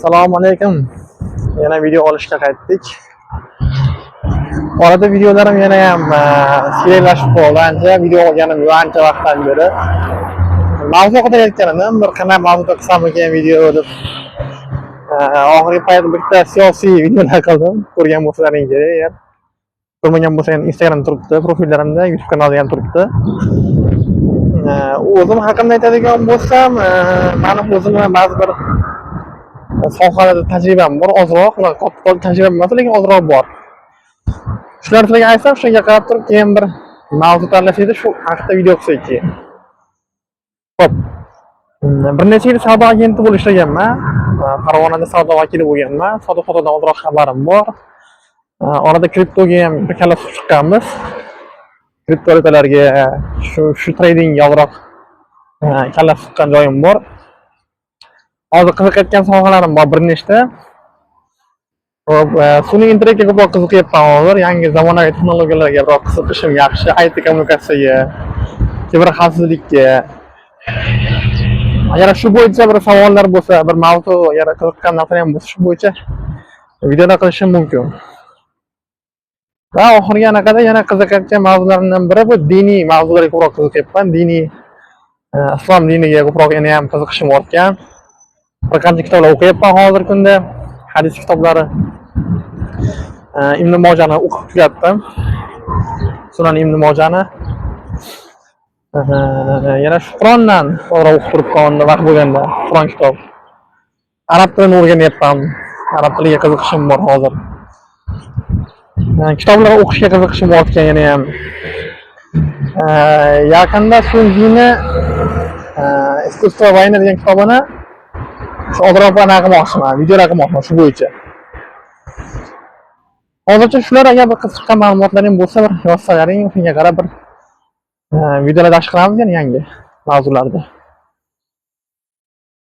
Assalomu alaykum. Yana video olishga qaytdik. Orada videolarim yana ham serialashib qoldi. Ancha video olganim yo'q ancha vaqtdan beri. Mavzu haqida aytganim, bir qanday mavzuda qilsam ekan video deb. Oxirgi paytda bitta siyosiy videolar qildim. Ko'rgan bo'lsalaring kerak. Ko'rmagan bo'lsangiz Instagram turibdi, profillarimda, YouTube kanalda ham turibdi. O'zim haqimda aytadigan bo'lsam, meni o'zimdan ba'zi bir sohalarda tajribam bor, ozroq, katta tajribam emas, lekin ozroq bor. Shularni sizlarga aytsam, shunga qarab turib keyin bir mavzu tanlash edi, shu haqida video qilsak keyin. Xo'p. Bir necha yil savdo agenti bo'lib ishlaganman. Farg'onada savdo vakili bo'lganman. Savdo-sotiqdan ozroq xabarim bor. Orada kriptoga ham bir kalla suv chiqqanmiz. Kriptovalyutalarga shu tradingga ozroq kalla suqqan joyim bor. Hozir qiziqayotgan sohalarim bor bir nechta. Xo'p, sun'iy intellektga ko'proq qiziqyapman hozir. Yangi zamonaviy texnologiyalarga ko'proq qiziqishim yaxshi. IT kommunikatsiyaga, kiber xavfsizlikka. Agar shu bo'yicha bir savollar bo'lsa, bir mavzu, agar qiziqqan narsalar ham bo'lsa, shu bo'yicha videolar qilishim mumkin. Va oxirgi anaqada yana qiziqayotgan mavzularimdan biri bu diniy mavzularga ko'proq qiziqyapman. Diniy islom diniga ko'proq yana ham qiziqishim ortgan. Bir qancha kitoblar o'qiyapman hozirgi kunda. Hadis kitoblari. Ibn Mojani o'qib tugatdim. Sunan Ibn Mojani. Yana shu Qur'ondan o'qib turib qoldi vaqt bo'lganda, Qur'on kitob. Arab tilini o'rganyapman. Arab tiliga qiziqishim bor hozir. Kitoblar o'qishga qiziqishim ortgan yana ham. Yaqinda Sunjini Искусство войны degan kitobini shu ozroq qilmoqchiman, videolar qilmoqchiman shu bo'yicha. Hozircha shular, agar bir qiziqqan ma'lumotlaring bo'lsa, bir yozsalaring, shunga qarab bir videolar tashkil qilamiz yangi mavzularda.